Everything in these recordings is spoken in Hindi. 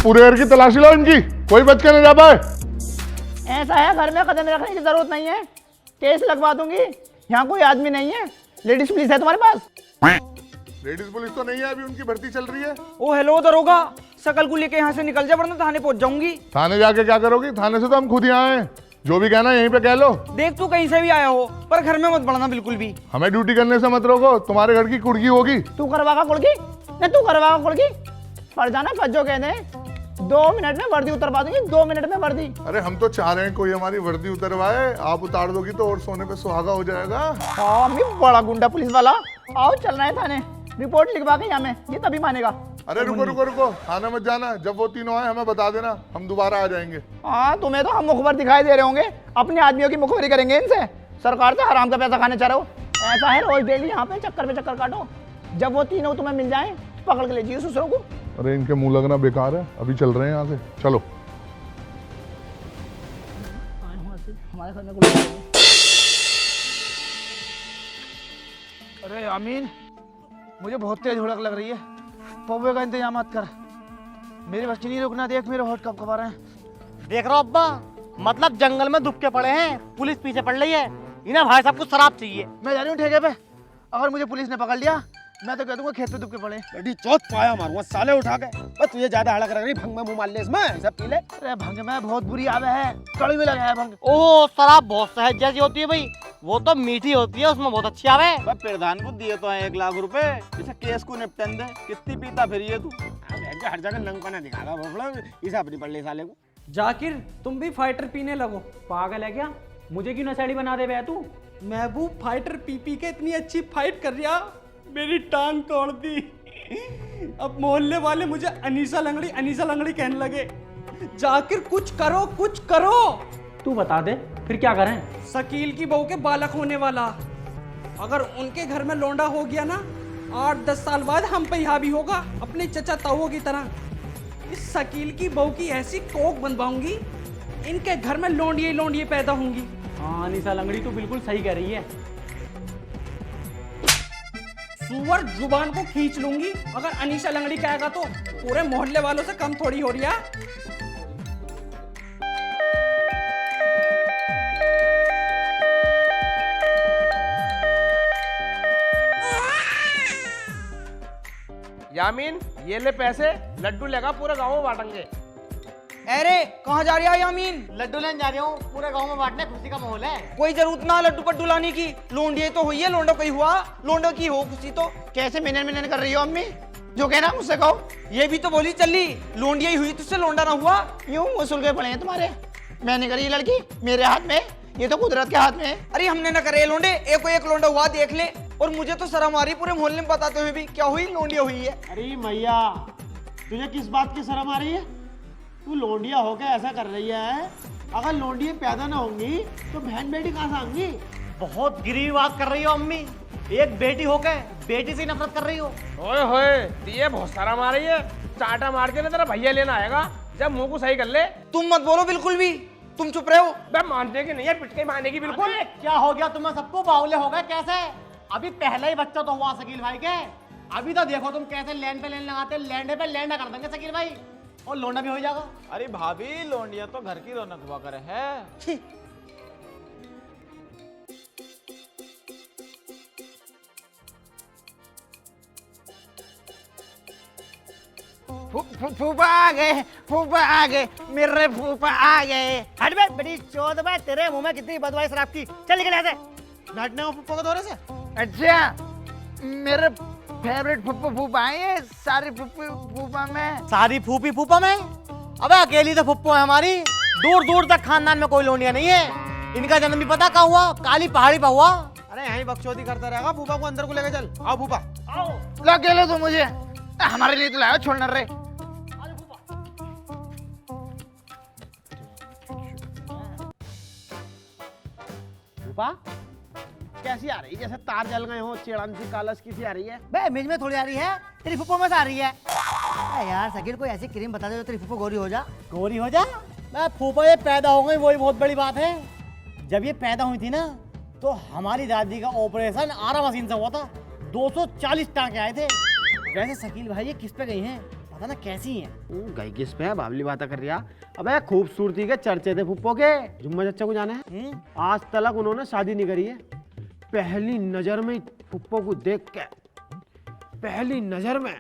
पूरे घर की तलाशी लो इनकी, कोई बच के न जा पाए। ऐसा है, घर में कदम रखने की जरूरत नहीं है, केस लगवा दूंगी। यहाँ कोई आदमी नहीं है, लेडीज पुलिस है तुम्हारे पास? लेडीज पुलिस तो नहीं है, अभी उनकी भर्ती चल रही है। ओ हेलो दरोगा, शकल को लेके यहाँ से निकल जा वरना थाने पहुंच जाऊंगी। थाने जाके क्या करोगी? थाने से तो हम खुद ही आए हैं, जो भी कहना यहीं पे कह लो। देख तू कहीं से भी आया हो पर घर में मत बढ़ना बिल्कुल भी। हमें ड्यूटी करने से मत रोको, तुम्हारे घर की कुड़की होगी। तू करवागा कुड़की? नहीं तू करवागा कुड़की? फट जाना फज्जो कहते हैं, 2 मिनट में वर्दी उतरवा दूंगी, 2 मिनट में वर्दी। अरे हम तो चाह रहे हैं कोई हमारी वर्दी उतरवाए, आप उतार दोगी तो और सोने पे सुहागा हो जाएगा। हाँ अम्मी, बड़ा गुंडा पुलिस वाला। आओ चल रहे हैं थाने, रिपोर्ट लिखवा के यहाँ में, ये तभी मानेगा। अरे रुको रुको रुको, थाने मत जाना, जब वो तीनों आए हमें बता देना, हम दोबारा आ जाएंगे। हाँ तुम्हें तो हम मुखबर दिखाई दे रहे होंगे, अपने आदमियों की मुखबरी करेंगे इनसे। सरकार से हराम का पैसा खाने चाह रहे हो। ऐसा है रोज डेली यहाँ पे चक्कर काटो, जब वो तीनों तुम्हें मिल जाए पकड़ के ले जाइए दूसरों को। अरे इनके मुंह लगना बेकार है, अभी चल रहे हैं यहाँ से, चलो। हमारे घर में अरे अमीन, मुझे बहुत तेज हुड़क लग रही है, पौवे का इंतजाम मत कर, मेरी बच्ची नहीं रुकना। देख मेरे होठ कब कब आ रहे हैं। देख रहा अब्बा, मतलब जंगल में दुबके पड़े हैं, पुलिस पीछे पड़ रही है। इन्हें भाई साहब को शराब चाहिए। मैं जा रही हूँ ठेके पे, अगर मुझे पुलिस ने पकड़ लिया मैं तो कह दूंगा खेत पे दुबके पड़े। बेटी चौथ पाया मारूंगा साले उठा के। बस तुझे ज्यादा हड़क रह रही, भंग में मुंह मार ले इसमें, सब पी ले। अरे भंग में बहुत बुरी आवे है, कड़ी में लगा है भंग। ओह शराब बहुत सहज जैसी होती है भाई, वो तो मीठी होती है, उसमें बहुत अच्छी आवे। प्रधान को दिए तो है 1 लाख रुपए, इसे केस को निपटन दे। कितनी पीता फिर ये तू? हर जगह लंका दिखा रहा, इसे अपनी पड़ ले साले को। जाकिर तुम भी फाइटर पीने लगो, पागल है क्या? मुझे क्यों नशेड़ी बना दे बे तू? महबूब फाइटर पी पी के इतनी अच्छी फाइट कर रहा, मेरी टांग तोड़ दी। अब मोहल्ले वाले मुझे अनीसा लंगड़ी कहने लगे। जाकिर कुछ करो कुछ करो। तू बता दे फिर क्या करें? शकील की बहू के बालक होने वाला, अगर उनके घर में लौंडा हो गया ना, 8-10 साल बाद हम पे यहाँ भी होगा, अपने चचा ताऊ की तरह। इस शकील की बहू की ऐसी कोक बनवाऊंगी, इनके घर में लौंडिये पैदा होंगी। हाँ अनीसा लंगड़ी तू बिल्कुल सही कह रही है। सुअर जुबान को खींच लूंगी, अगर अनीसा लंगड़ी कहेगा तो। पूरे मोहल्ले वालों से कम थोड़ी हो रही है। यामीन ये ले पैसे, लड्डू लेगा पूरे गांव में बांटेंगे। अरे कहाँ जा रही है यामीन? लड्डू लेने जा रही हूँ, पूरे गांव में बांटने, खुशी का माहौल है। कोई जरूरत ना लड्डू पड्डू लाने की, लोंडिये तो हुई है, लोंडा कोई हुआ, लोंडा की हो खुशी तो। कैसे मिनन कर रही हो अम्मी? जो कहना मुझसे कहो। ये भी तो बोली चली, लोंडिया ही हुई तुझसे लोंडा ना हुआ। यूं वसूल के पड़े हैं तुम्हारे। मैंने करी ये लड़की, मेरे हाथ में, ये तो कुदरत के हाथ में है। अरे हमने ना करे लोंडे, एक को एक लोंडा हुआ देख ले। और मुझे तो शर्म आ रही पूरे मोहल्ले में बताते हुए भी, क्या हुई? लोंडिया हुई है। अरे मैया, तुझे किस बात की शर्म आ रही है? तू लोंडिया होकर ऐसा कर रही है, अगर लोंडिया पैदा ना होंगी तो बहन बेटी कहाँ से आएंगी? बहुत गिरी बात कर रही हो अम्मी, एक बेटी होकर बेटी से नफरत कर रही हो। ओए होए, ये बहुत सारा मार रही है, चाटा मार के ना तेरा भैया लेना आएगा, जब मुंह को सही कर ले। तुम मत बोलो बिल्कुल भी, तुम चुप रहे हो। मैं मानने की नहीं है, पिटके मारने की बिल्कुल। अरे क्या हो गया तुम्हें सबको? बावले हो गए कैसे? अभी पहला ही बच्चा तो हुआ शकील भाई के, अभी तो देखो तुम कैसे लैंड पे लैंड लगाते, लैंड पे लैंड कर देंगे शकील भाई, और लोंडा भी हो जाएगा। अरे भाभी, लोंडिया तो घर की रौनक हुआ करे है। फूफा आ गए, मेरे फूफा आ गए। हट बे बड़ी चौथ बे, तेरे मुंह में कितनी बदवाई शराब की। चल निकल यहाँ से, नाटने को फूफा को दौरे से। अच्छा मेरे फेवरेट फूफा है, सारी फूफा में। सारी फूफी फूफा में? अबे अकेली तो फुप्पो है हमारी, दूर दूर तक खानदान में कोई लोंडिया नहीं है। इनका जन्म भी पता कहाँ हुआ? काली पहाड़ी पर हुआ। अरे यहीं बकचोदी करता रहेगा, फूफा को अंदर को लेके चल। आओ फूफा। लगे लो तो मुझे, हमारे लिए तो लाया छोड़ना रे। फूफा कैसी आ रही? जैसे तार जल गए हो, चिड़न सी कालस की सी आ रही है। बे मेज में थोड़ी आ रही है, तेरी फुप्पो में से आ रही है। यार शकील कोई ऐसी क्रीम बता दे जो तेरी फुप्पो गोरी हो जा। गोरी हो जा? मैं फूफा ये पैदा हो गई वही बहुत बड़ी बात है। जब ये पैदा हुई थी ना, तो हमारी दादी का ऑपरेशन आरा मशीन से हुआ था, 240 टाँके आए थे। वैसे शकील भाई ये किस पे गई हैं पता ना कैसी हैं। गई किस पे है बाबली बातें कर रहा। अबे खूबसूरती के चर्चे थे फुप्पो के। जुम्मा चाचा को जाना है, आज तक उन्होंने शादी नहीं करी है। पहली नजर में फुप्पो को देख के, पहली नजर में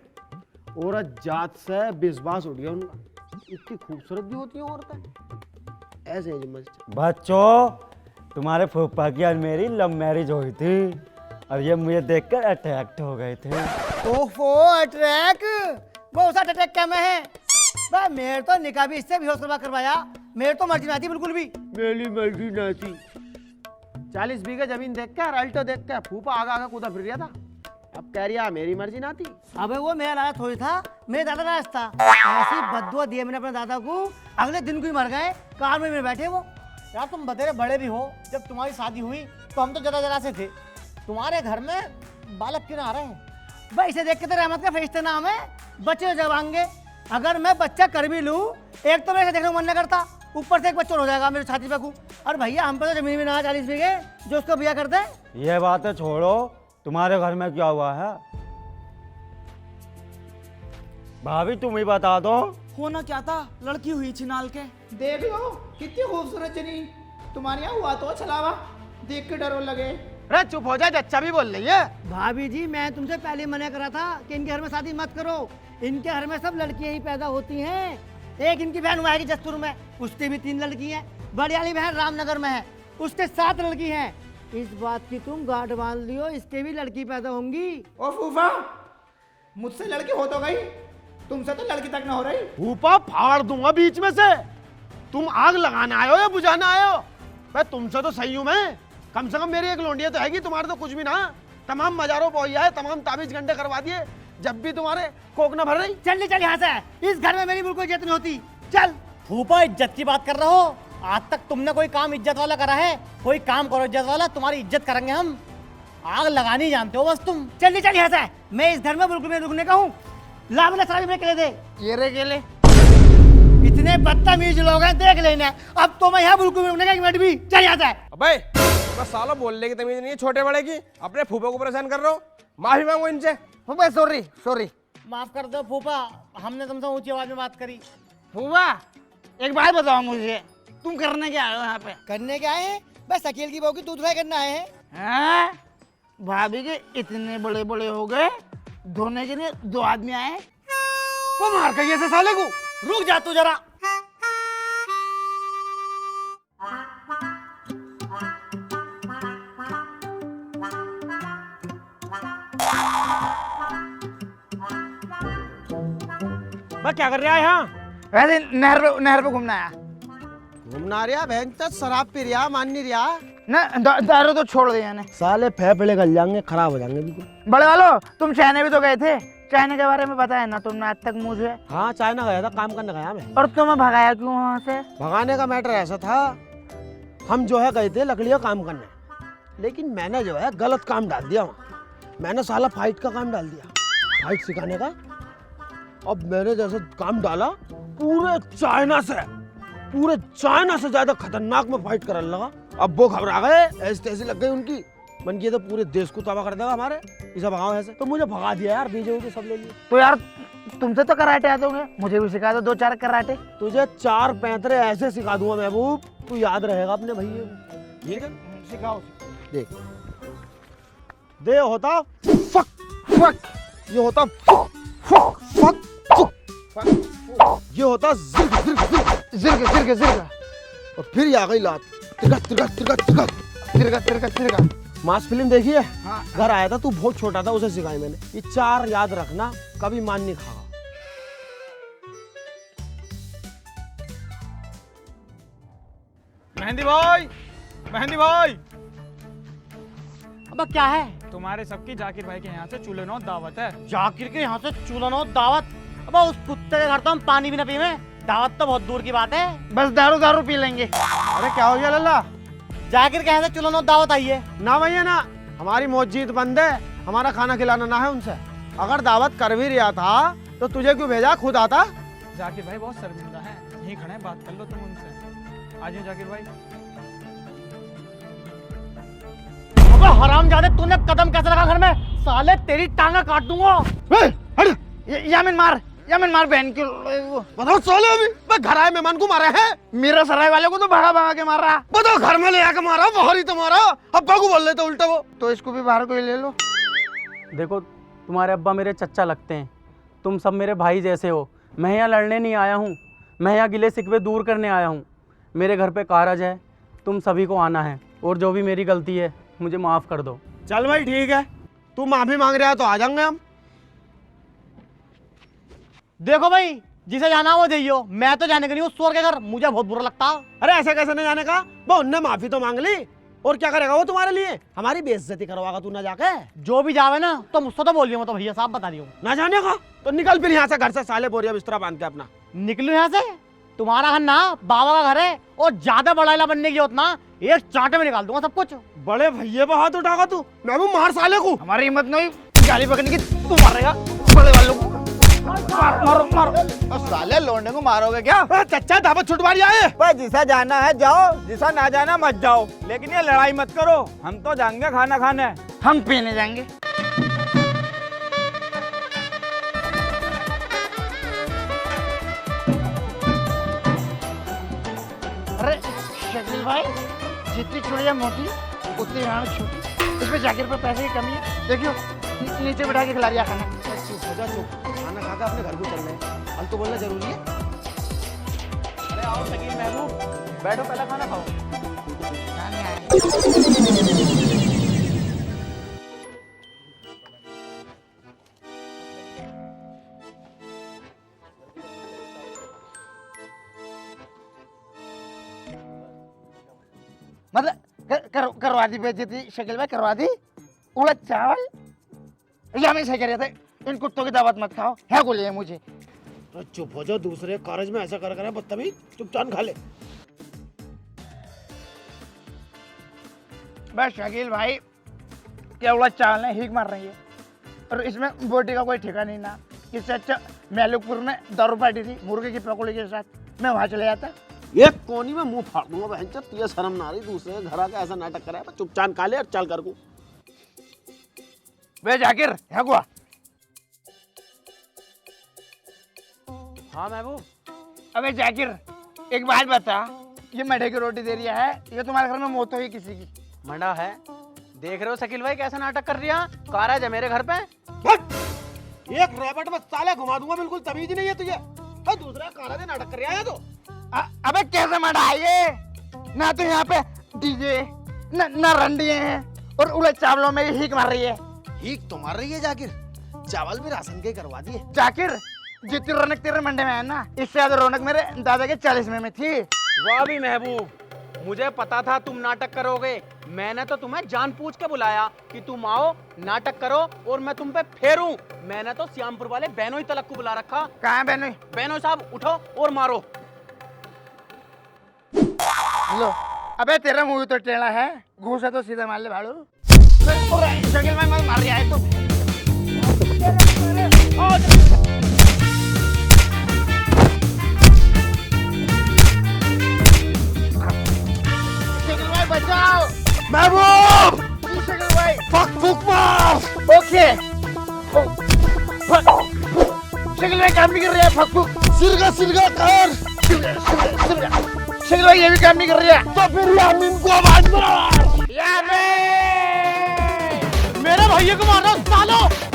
औरत जात से विश्वास उठ गया उनका। इतनी खूबसूरत भी होती है औरतें। ऐसे है जुम्मा चाचा। बच्चों, तुम्हारे फूफा की और मेरी लव मैरिज हुई थी और ये मुझे देखकर अट्रैक्ट हो गए थे। ओफो अट्रैक, वो उस अट्रैक क्या में है भाई? मेरे तो निकाह भी इससे बेहोश करवाया। मेरे तो मर्जी ना थी बिल्कुल भी। मेरी मर्जी ना थी। 40 बीघे जमीन देख के अल्टो देख के फूफा आगा आगा कूदा फिर रहा था। अब कह रिया मेरी मर्जी ना थी। अबे वो मेरा राज थोड़ी था, मेरे दादा का राज था। ऐसी बद्दुआ दिए मैंने अपने दादा को, अगले दिन को ही मर गए। कार में मेरे बैठे वो। यार तुम बतेरे बड़े भी हो, जब तुम्हारी शादी हुई तो हम तो जरा जरा से थे। तुम्हारे घर में बालक क्यों ना आ रहे हैं? भाई इसे देख के तो रहमत का फरिश्ता नाम है। बच्चे जब आएंगे, अगर मैं बच्चा कर भी लूं, एक तो मेरे देखने को मन नहीं करता, ऊपर से एक बच्चा हो जाएगा मेरे छाती पे को। और भैया हम पे तो जमीन में ना 40 बीघे जो उसको बिया करते हैं। ये बातें छोड़ो, तुम्हारे घर में क्या हुआ है? भाभी तुम ही बता दो। होना क्या था, लड़की हुई छिनाल के। देख लो कितनी खूबसूरत जनी तुम्हारे यहाँ हुआ तो छलावा, देख के डरो लगे। अरे चुप हो जा, जच्चा भी बोल रही है। भाभी जी मैं तुमसे पहले मना करा था कि इनके घर में शादी मत करो। इनके घर में सब लड़कियां ही पैदा होती हैं। एक इनकी बहन हुआ है जस्तुर में, उसके भी 3 लड़की हैं। बड़ी वाली बहन रामनगर में है, उसके 7 लड़की हैं। इस बात की तुम गांठ बांध लियो, इसके भी लड़की पैदा होंगी। ओ फूफा, मुझसे लड़की हो तो गई, तुमसे तो लड़की तक ना हो रही। फूफा फाड़ दूंगा बीच में से। तुम आग लगाने आए हो या बुझाने आए हो? मैं तुमसे तो सही हूं। मैं कम से कम मेरी एक लोंडिया तो हैगी, तुम्हारे तो कुछ भी ना। तमाम मजारों पहुंचा है, तमाम ताबीज घंटे करवा दिए, जब भी तुम्हारे कोक न भर रही। चल चल यहाँ से, इस घर में मेरी बिल्कुल इज्जत नहीं होती। चल। फूफा इज्जत की बात कर रहे हो? आज तक तुमने कोई काम इज्जत वाला करा है? कोई काम करो इज्जत वाला, तुम्हारी इज्जत करेंगे हम। आग लगानी जानते हो बस तुम। चल चल यहाँ से, मैं इस घर में बिल्कुल नहीं रुकने का हूँ। ला मेरा शराबी मेरे केले दे। ये रे केले। इतने बदतमीज लोग हैं, देख लेना। अब तो मैं यहाँ बिल्कुल नहीं रुकने का 1 मिनट भी। चल यहाँ से। अबे बस साला बोलने की तमीज नहीं है छोटे बड़े की। अपने फूफे को परेशान कर रहे हो, माफी मांगो इनसे। फूफा सॉरी सॉरी। माफ कर दो फूफा, हमने तुमसे ऊंची आवाज में बात करी। फूफा एक बात बताओ मुझे, तुम करने क्या आए हो यहाँ पे? करने क्या आए हैं? बस शकील की बहू की दूध फ्राई करना आए हैं। हैं? भाभी के इतने बड़े बड़े हो गए, धोने के लिए 2 आदमी आए। वो मार के ऐसे साले को। रुक जा तू जरा। मैं क्या कर रहा है यहाँ? वैसे नहर पे घूमना आया। घूमना रहा बहन तो शराब पी रहा, मान नहीं रहा ना। दारू तो छोड़ दिया ने। साले फेफड़े गल जाएंगे, खराब हो जाएंगे बिल्कुल। बड़े वालों, तुम चाइना भी तो गए थे, चाइना के बारे में पता है ना तुमने आज तक मुझे? हाँ चाइना गया था, काम करने गया मैं। और तुम्हें भगाया क्यों वहाँ से? भगाने का मैटर ऐसा था, हम जो है गए थे लकड़ियों काम करने, लेकिन मैंने जो है गलत काम डाल दिया वहाँ। मैंने साला फाइट का काम डाल दिया, फाइट सिखाने का। अब मैंने जैसे काम डाला, पूरे चाइना से ज्यादा खतरनाक में फाइट करने लगा। अब वो घबरा गए, ऐसी तैसी लग गई उनकी। मन किया तो पूरे देश को तबाह कर देगा हमारे, इसे भगाओ ऐसे। तो मुझे भगा दिया यार, बीजे उजे सब ले लिए। तो यार तुमसे तो कराटे आते होंगे, मुझे भी सिखा दो 2-4 कराटे। तुझे 4 पैंतरे ऐसे सिखा दूंगा महबूब, तू याद रहेगा अपने भैया को। ठीक है सिखाओ। देख, दे होता फक फक, ये होता फक फक फक फक, ये होता जिर्ग जिर्ग जिर्ग जिर्ग जिर्ग जिर्ग, और फिर ये आ गई लात, तिरगा तिरगा तिरगा तिरगा तिरगा तिरगा तिरगा। मास फिल्म देखी है? हाँ। घर आया था, तू बहुत छोटा था, उसे सिखाई मैंने। ये 4 याद रखना, कभी मान नहीं खागा। मेहंदी भाई, मेहंदी भाई, अब क्या है? तुम्हारे सबकी जाकिर भाई के यहाँ से चूल्हे नौ दावत है। जाकिर के यहाँ से चूल्हा दावत? अब उस कुत्ते के घर तो हम पानी भी ना पीवे, दावत तो बहुत दूर की बात है। बस दारू पी लेंगे। अरे क्या हो गया लल्ला? जाकिर के यहाँ से चूल्हा दावत आई है ना भैया ना, हमारी मस्जिद बंद है, हमारा खाना खिलाना ना है उनसे। अगर दावत कर भी रहा था तो तुझे क्यों भेजा, खुद आता। जाकिर भाई बहुत शर्मिंदा है, यहीं खड़े हैं, बात कर लो तुम उनसे। आ जाओ जाकिर भाई। अबे हरामजादे, तूने कदम कैसे रखा घर में? साले तेरी टांगा काट दूंगा। यामिन मार, या मैं मार बहन के बताओ साले अभी मैं घर आए मेहमान को मारा है। मेरा सराय वाले को तो भगा भगा के मार रहा। बताओ घर में ले आके मारा, बाहर ही तो मारा। अब्बा को बोल लेते उल्टा वो। तो इसको भी बाहर को ही ले लो। देखो तुम्हारे अब्बा मेरे चच्चा लगते हैं, तुम सब मेरे भाई जैसे हो। मैं यहाँ लड़ने नहीं आया हूँ, मैं यहाँ गिले शिकवे दूर करने आया हूँ। मेरे घर पे कारज है, तुम सभी को आना है और जो भी मेरी गलती है मुझे माफ़ कर दो। चल भाई ठीक है, तू माफी मांग रहा है तो आ जाएंगे हम। देखो भाई, जिसे जाना वो जाइयो, मैं तो जाने का नहीं, उस चोर के घर मुझे बहुत बुरा लगता। अरे ऐसे कैसे नहीं जाने का, वो उनने माफी तो मांग ली, और क्या करेगा वो तुम्हारे लिए? हमारी बेइज्जती करवाएगा तू ना जाके। जो भी जावे ना तो मुझसे तो बोलियो, मैं तो भैया साहब बता दियो। ना जाने का तो निकल फिर यहाँ से, घर से साले बोरिया बिस्तरा बांध के अपना। निकलो यहाँ से, तुम्हारा घर ना बाबा का घर है, और ज्यादा बड़ा बनने की होत ना, एक चांटे में निकाल दूंगा सब कुछ। बड़े भैया पे हाथ उठागा तू, मैं भी मार साले को। हमारी हिम्मत नहीं गाली पकड़ने की, तू मारेगा बड़े वालों को। मारो मारो। और साले लौंडे को मारोगे क्या? चच्चा दावत छुटवारी आए। भाई जिसा जाना है जाओ, जिसा ना जाना मत जाओ, लेकिन ये लड़ाई मत करो। हम तो जाएंगे खाना खाने। हम पीने जाएंगे। अरे शकील भाई, जितनी चूड़ियाँ मोटी उतनी रान छोटी। इसमें जाकिर पर पैसे की कमी है। देखियो नीचे बिठा के खिला दिया खाना। खाना खा के अपने घर को चल रहे, हम तो बोलना जरूरी है। अरे आओ शकील महबूब, बैठो पहला खाना खाओ। मतलब करवा दी बेइज्जती शकील भाई, करवा दी। उड़द चावल या मैं सही कह रहा था, इन कुत्तों की दावत मत खाओ, है को लिए मुझे। तो चुप हो जाओ, दूसरे कारज में ऐसा कर कर बदतमीज, चुपचाप खा ले। बस शकील भाई, ये उड़द चावल है, हीक मार रही है, और इसमें बोटी का कोई ठिकाना नहीं ना। इससे अच्छा मैलुकपुर में दारू पार्टी थी मुर्गे की पकौड़ी के साथ, मैं वहां चले जाता। एक कोनी में मुंह फाड़ दूंगा बहन चोद, तुझे शर्म ना आ रही? दूसरे घर आके ऐसा नाटक करे, चुपचाप खा ले और चल कर को। वे जाकिर है गुआ। हाँ महबूब। अबे जाकिर एक बात बता, ये मठे की रोटी दे रही है, ये तुम्हारे घर में मौत हुई किसी की? मंडा है, देख रहे हो शकील भाई कैसा नाटक कर रही है? कारज है मेरे घर पे। एक रैबट में साले घुमा दूंगा, बिल्कुल तमीज नहीं है तुझे। और दूसरा कारज नाटक कर रहा है तो। अबे कैसे मठा है ये? ना तो यहाँ पे डीजे ना रंडिये हैं, और उड़द चावलों में हीक मार रही है। हीक तो मार रही है जाकिर, चावल भी राशन के करवा दिए। जाकिर जितनी रौनक तेरे मंडे में है ना, इससे ज्यादा रौनक मेरे दादा के 40 में थी। वाह भी महबूब, मुझे पता था तुम नाटक करोगे। मैंने तो तुम्हें जानबूझ के बुलाया कि तुम आओ, नाटक करो और मैं तुम पे फेरूं। मैंने तो श्यामपुर वाले बहनोई तलक को बुला रखा। कहाँ है बहनोई? बहनोई साहब उठो और मारो। लो, अबे तेरा मुंह तो टेढ़ा है, घूसा तो सीधा मार ले भाड़ू। शकील भाई मत मार रही है तो। शकील भाई बचाओ। महबूब शकील भाई फक फुक मार। ओके। शकील भाई काम नहीं कर रही है, फक फुक। सिरगा कर। शकील भाई ये भी काम नहीं कर रही है, तो फिर यामीन को आवाज मार। यामीन! मेरे भैया को मारो सालो।